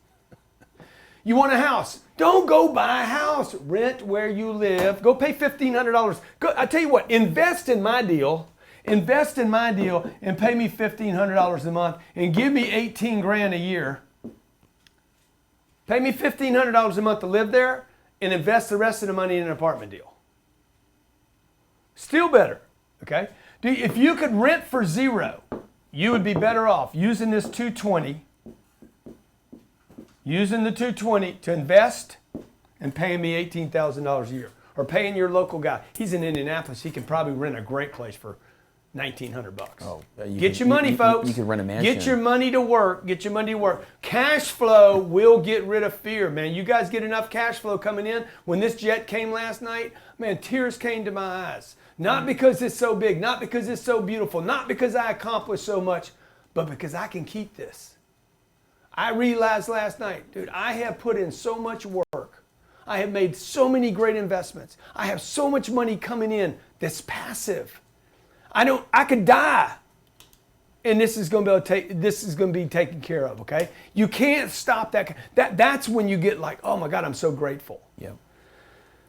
Speaker 1: You want a house. Don't go buy a house. Rent where you live. Go pay $1,500. I tell you what, invest in my deal. Invest in my deal and pay me $1,500 a month and give me 18 grand a year. Pay me $1,500 a month to live there and invest the rest of the money in an apartment deal. Still better, okay? If you could rent for zero, you would be better off using this 220, using the 220 to invest and paying me $18,000 a year. Or paying your local guy. He's in Indianapolis. He can probably rent a great place for $1,900.
Speaker 6: Oh,
Speaker 1: get your money, folks.
Speaker 6: You can rent a mansion.
Speaker 1: Get your money to work. Get your money to work. Cash flow will get rid of fear, man. You guys get enough cash flow coming in. When this jet came last night, man, tears came to my eyes. Not because it's so big, not because it's so beautiful, not because I accomplished so much, but because I can keep this. I realized last night, dude, I have put in so much work. I have made so many great investments. I have so much money coming in that's passive. I could die, and this is going to be taken care of. Okay, you can't stop that. That's when you get like, oh my God, I'm so grateful.
Speaker 6: Yeah.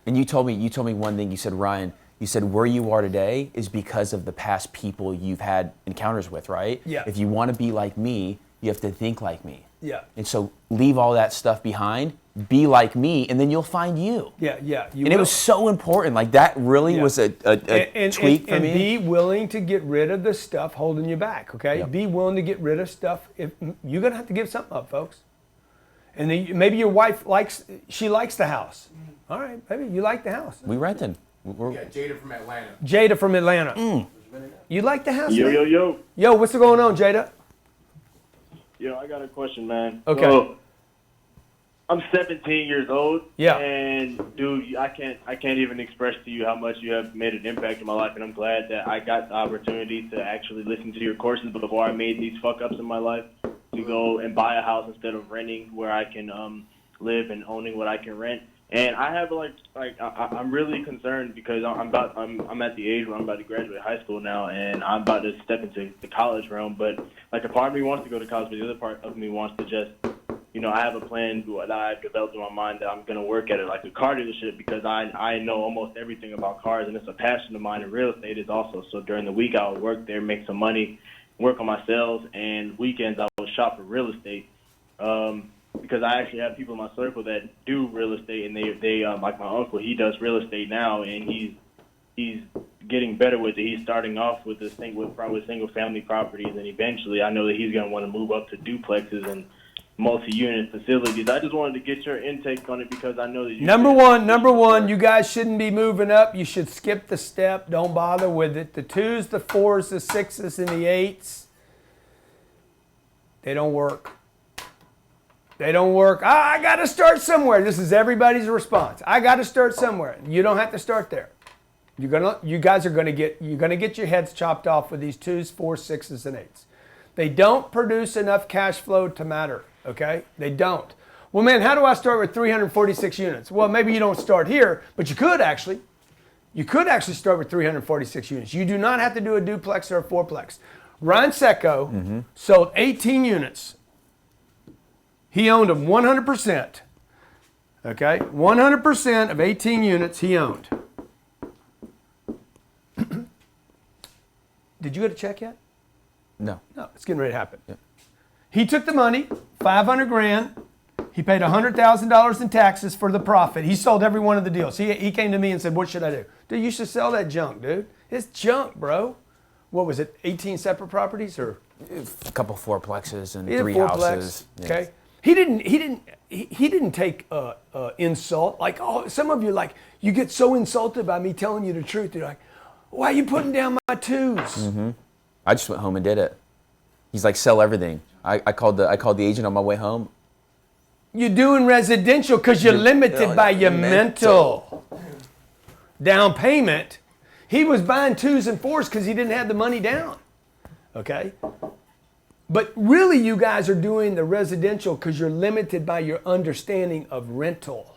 Speaker 6: And you told me one thing. You said, Ryan, you said where you are today is because of the past people you've had encounters with, right?
Speaker 1: Yeah.
Speaker 6: If you want to be like me, you have to think like me.
Speaker 1: Yeah.
Speaker 6: And so leave all that stuff behind. Be like me, and then you'll find you.
Speaker 1: Yeah.
Speaker 6: And it was so important. Like that really was a tweak for me.
Speaker 1: And be willing to get rid of the stuff holding you back. Okay.
Speaker 6: Yep.
Speaker 1: Be willing to get rid of stuff. You're gonna have to give something up, folks. And then maybe your wife likes the house. All right, maybe you like the house.
Speaker 6: We rented.
Speaker 14: Yeah, Jada from Atlanta.
Speaker 1: Jada from Atlanta. You like the house?
Speaker 16: Yo,
Speaker 1: man?
Speaker 16: yo, yo.
Speaker 1: Yo, what's going on, Jada?
Speaker 16: Yo, I got a question, man.
Speaker 1: Okay.
Speaker 16: So, I'm 17 years old.
Speaker 1: Yeah.
Speaker 16: And dude, I can't even express to you how much you have made an impact in my life, and I'm glad that I got the opportunity to actually listen to your courses before I made these fuck ups in my life, to go and buy a house instead of renting where I can live and owning what I can rent. And I have I'm really concerned because I'm at the age where I'm about to graduate high school now, and I'm about to step into the college realm. But like a part of me wants to go to college, but the other part of me wants to just, I have a plan that I've developed in my mind that I'm gonna work at it like a car dealership, because I know almost everything about cars, and it's a passion of mine. And real estate is also. So during the week I would work there, make some money, work on my sales, and weekends I would shop for real estate. because I actually have people in my circle that do real estate, and they like my uncle, he does real estate now, and he's getting better with it. He's starting off with single family properties, and eventually I know that he's going to want to move up to duplexes and multi-unit facilities. I just wanted to get your intake on it because I know that you
Speaker 1: Number one, you guys shouldn't be moving up. You should skip the step. Don't bother with it. The 2s, the 4s, the 6s, and the 8s, they don't work. They don't work. I got to start somewhere. This is everybody's response. I got to start somewhere. You don't have to start there. You guys are going to get your heads chopped off with these 2s, 4s, 6s, and 8s. They don't produce enough cash flow to matter. Okay? They don't. Well, man, how do I start with 346 units? Well, maybe you don't start here, but you could actually. You could actually start with 346 units. You do not have to do a duplex or a fourplex. Ryan Secco sold 18 units. He owned them 100%. Okay? 100% of 18 units he owned. Did you get a check yet?
Speaker 6: No.
Speaker 1: No, it's getting ready to happen. Yeah. He took the money, $500,000. He paid $100,000 in taxes for the profit. He sold every one of the deals. He came to me and said, "What should I do?" Dude, you should sell that junk, dude. It's junk, bro. What was it? 18 separate properties, or
Speaker 6: a couple fourplexes and
Speaker 1: he
Speaker 6: 3 houses.
Speaker 1: Yeah. Okay. He didn't take insult. Like, oh, some of you, like, you get so insulted by me telling you the truth. You're like, "Why are you putting down my 2s?"
Speaker 6: I just went home and did it. He's like, sell everything. I called the agent on my way home.
Speaker 1: You're doing residential because you're limited by your mental down payment. He was buying 2s and 4s because he didn't have the money down. Okay? But really, you guys are doing the residential because you're limited by your understanding of rental.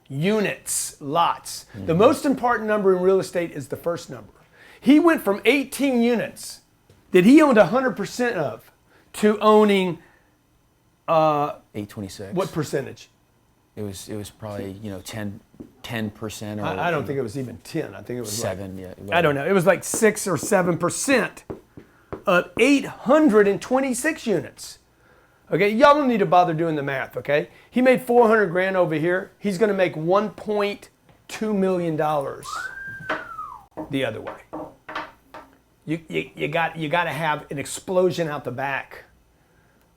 Speaker 1: Units, lots. The most important number in real estate is the first number. He went from 18 units that he owned 100% of to owning
Speaker 6: 826.
Speaker 1: What percentage?
Speaker 6: It was probably 10%. Or
Speaker 1: I don't think it was even 10. I think it was
Speaker 6: 7.
Speaker 1: Like,
Speaker 6: yeah,
Speaker 1: I don't know. It was like 6 or 7% of 826 units. Okay, y'all don't need to bother doing the math. Okay, he made $400,000 over here. He's going to make $1.2 million the other way. You got to have an explosion out the back,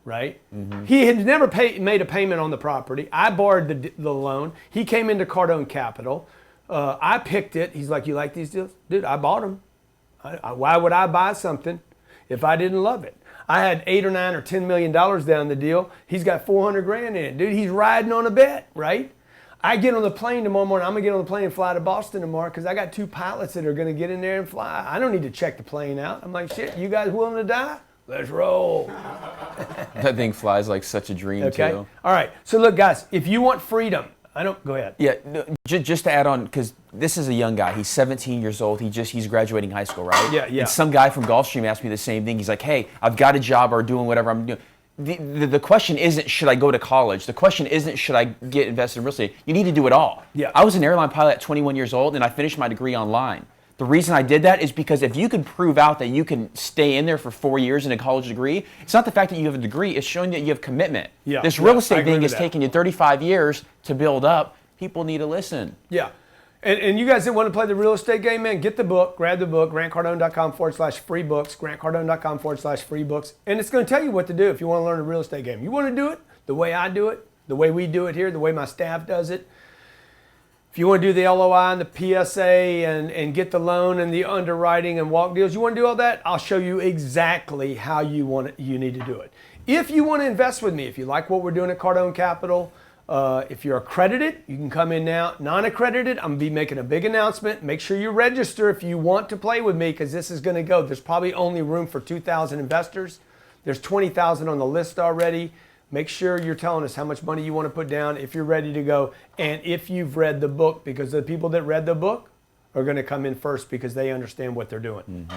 Speaker 1: right? He had never made a payment on the property. I borrowed the loan. He came into Cardone Capital. I picked it. He's like, "You like these deals?" Dude, I bought them. Why would I buy something if I didn't love it? I had $8 or $9 or $10 million down the deal. He's got $400,000 in it. Dude, he's riding on a bet, right? I get on the plane tomorrow morning. I'm going to get on the plane and fly to Boston tomorrow because I got 2 pilots that are going to get in there and fly. I don't need to check the plane out. I'm like, "Shit, you guys willing to die? Let's roll."
Speaker 6: That thing flies like such a dream,
Speaker 1: okay?
Speaker 6: too.
Speaker 1: All right. So look, guys, if you want freedom, go ahead.
Speaker 6: Yeah, no, just to add on, because this is a young guy. He's 17 years old. He's graduating high school, right?
Speaker 1: Yeah.
Speaker 6: And some guy from Gulfstream asked me the same thing. He's like, "Hey, I've got a job or doing whatever I'm doing." The question isn't, should I go to college? The question isn't, should I get invested in real estate? You need to do it all.
Speaker 1: Yeah.
Speaker 6: I was an airline pilot at 21 years old, and I finished my degree online. The reason I did that is because if you can prove out that you can stay in there for 4 years in a college degree, it's not the fact that you have a degree, it's showing that you have commitment.
Speaker 1: Yeah.
Speaker 6: This real estate
Speaker 1: I agree
Speaker 6: thing
Speaker 1: with
Speaker 6: is
Speaker 1: that.
Speaker 6: taking you 35 years to build up. People need to listen.
Speaker 1: Yeah. And you guys that want to play the real estate game, man, get the book, grab the book, grantcardone.com/free books, grantcardone.com/free books. And it's going to tell you what to do if you want to learn a real estate game. You want to do it the way I do it, the way we do it here, the way my staff does it. If you want to do the LOI and the PSA and get the loan and the underwriting and walk deals, you want to do all that, I'll show you exactly how you need to do it. If you want to invest with me, if you like what we're doing at Cardone Capital, if you're accredited, you can come in now. Non-accredited, I'm going to be making a big announcement. Make sure you register if you want to play with me because this is going to go. There's probably only room for 2,000 investors. There's 20,000 on the list already. Make sure you're telling us how much money you want to put down if you're ready to go and if you've read the book, because the people that read the book are going to come in first because they understand what they're doing.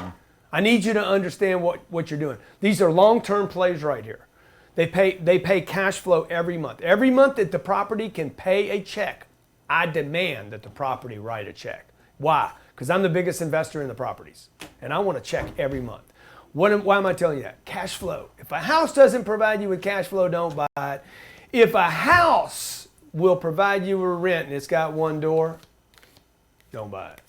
Speaker 1: I need you to understand what you're doing. These are long-term plays right here. They pay cash flow every month. Every month that the property can pay a check, I demand that the property write a check. Why? Because I'm the biggest investor in the properties, and I want a check every month. Why am I telling you that? Cash flow. If a house doesn't provide you with cash flow, don't buy it. If a house will provide you with rent and it's got one door, don't buy it.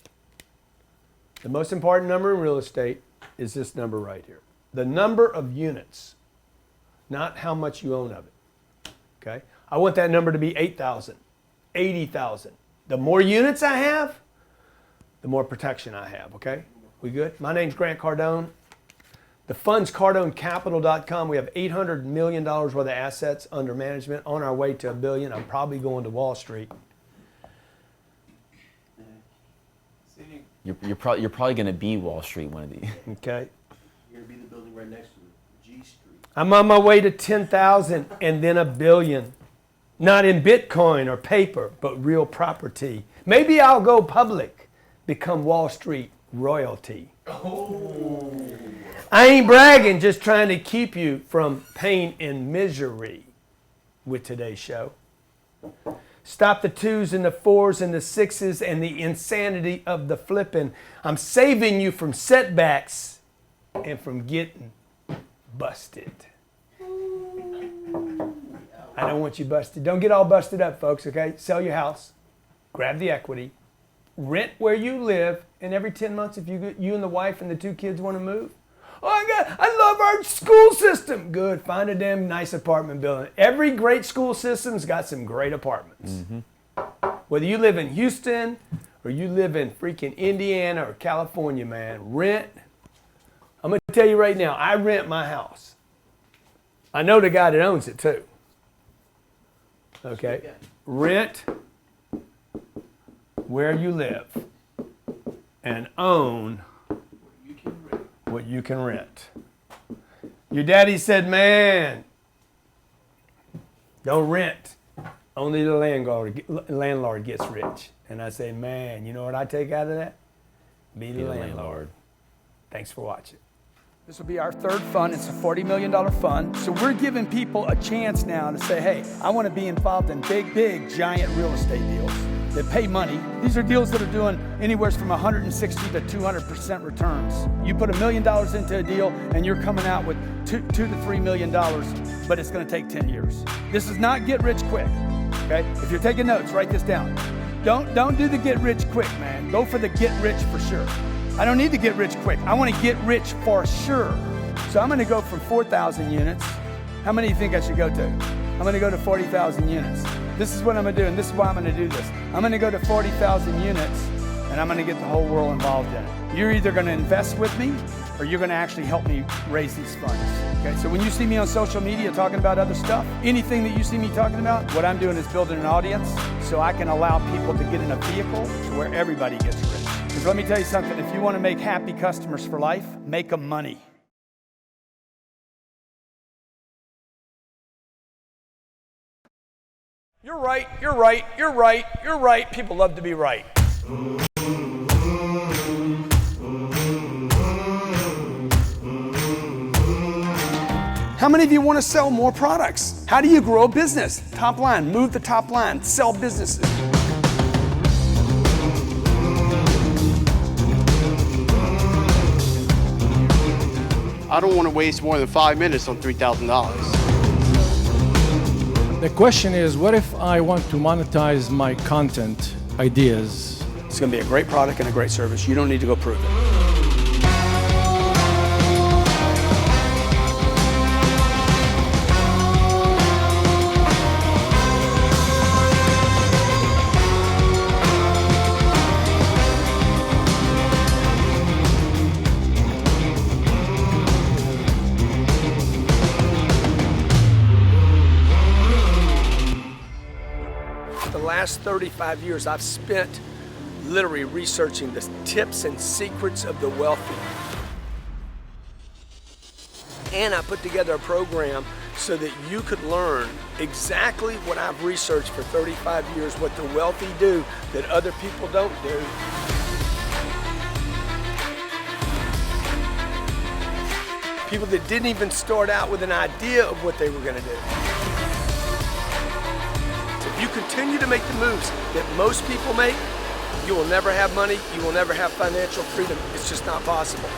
Speaker 1: The most important number in real estate is this number right here. The number of units, not how much you own of it. Okay? I want that number to be 8,000, 80,000. The more units I have, the more protection I have, okay? We good? My name's Grant Cardone. The fund's CardoneCapital.com. We have $800 million worth of assets under management, on our way to $1 billion. I'm probably going to Wall Street.
Speaker 6: You're probably going to be Wall Street one of these.
Speaker 1: Okay.
Speaker 4: You're going to be the building right next to it, G Street.
Speaker 1: I'm on my way to 10,000 and then $1 billion. Not in Bitcoin or paper, but real property. Maybe I'll go public, become Wall Street royalty.
Speaker 4: Oh.
Speaker 1: I ain't bragging, just trying to keep you from pain and misery with today's show. Stop the 2s and the 4s and the 6s and the insanity of the flipping. I'm saving you from setbacks and from getting busted. I don't want you busted. Don't get all busted up, folks, okay? Sell your house, grab the equity, rent where you live, and every 10 months, if you and the wife and the 2 kids want to move, oh, I love our school system. Good, find a damn nice apartment building. Every great school system's got some great apartments. Mm-hmm. Whether you live in Houston or you live in freaking Indiana or California, man, rent. I'm going to tell you right now, I rent my house. I know the guy that owns it too. Okay, rent where you live and own what you can rent. Your daddy said, man, don't rent. Only the landlord gets rich. And I say, man, you know what I take out of that? Be the landlord. Thanks for watching.
Speaker 8: This will be our third fund. It's a $40 million fund. So we're giving people a chance now to say, hey, I want to be involved in big, giant real estate deals that pay money. These are deals that are doing anywhere from 160 to 200% returns. You put $1 million into a deal and you're coming out with $2 to $3 million, but it's going to take 10 years. This is not get rich quick, okay? If you're taking notes, write this down. Don't do the get rich quick, man. Go for the get rich for sure. I don't need to get rich quick. I want to get rich for sure. So I'm going to go from 4,000 units. How many do you think I should go to? I'm going to go to 40,000 units. This is what I'm going to do, and this is why I'm going to do this. I'm going to go to 40,000 units, and I'm going to get the whole world involved in it. You're either going to invest with me, or you're going to actually help me raise these funds. Okay, so when you see me on social media talking about other stuff, anything that you see me talking about, what I'm doing is building an audience so I can allow people to get in a vehicle to where everybody gets rich. Because let me tell you something, if you want to make happy customers for life, make them money. You're right, you're right, you're right, you're right. People love to be right. How many of you want to sell more products? How do you grow a business? Top line, move the top line, sell businesses.
Speaker 2: I don't want to waste more than 5 minutes on $3,000.
Speaker 3: The question is, what if I want to monetize my content ideas?
Speaker 8: It's going to be a great product and a great service. You don't need to go prove it. The last 35 years I've spent literally researching the tips and secrets of the wealthy. And I put together a program so that you could learn exactly what I've researched for 35 years, what the wealthy do that other people don't do. People that didn't even start out with an idea of what they were going to do. If you continue to make the moves that most people make, you will never have money, you will never have financial freedom. It's just not possible.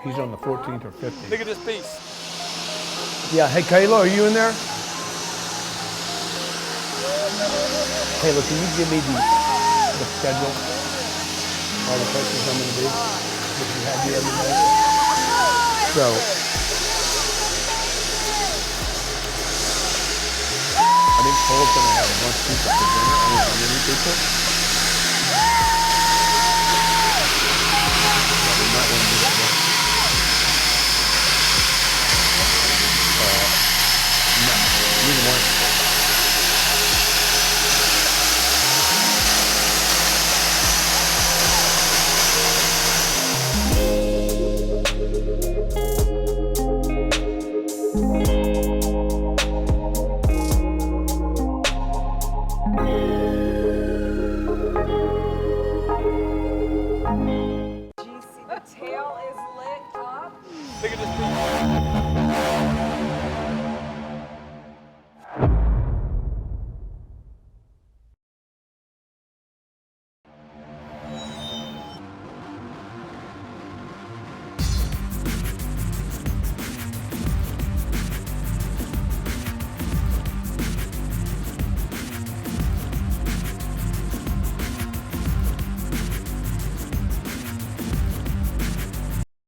Speaker 1: He's on the 14th or 15th.
Speaker 8: Look at this piece.
Speaker 1: Yeah, hey Kayla, are you in there? Kayla, can you give me the schedule? All the places I'm going to be? That you had the other day? So, I think Cole's going to have a bunch of people for dinner. I don't know how many people. But we might want to do that. No, neither one.
Speaker 8: Look at this piece.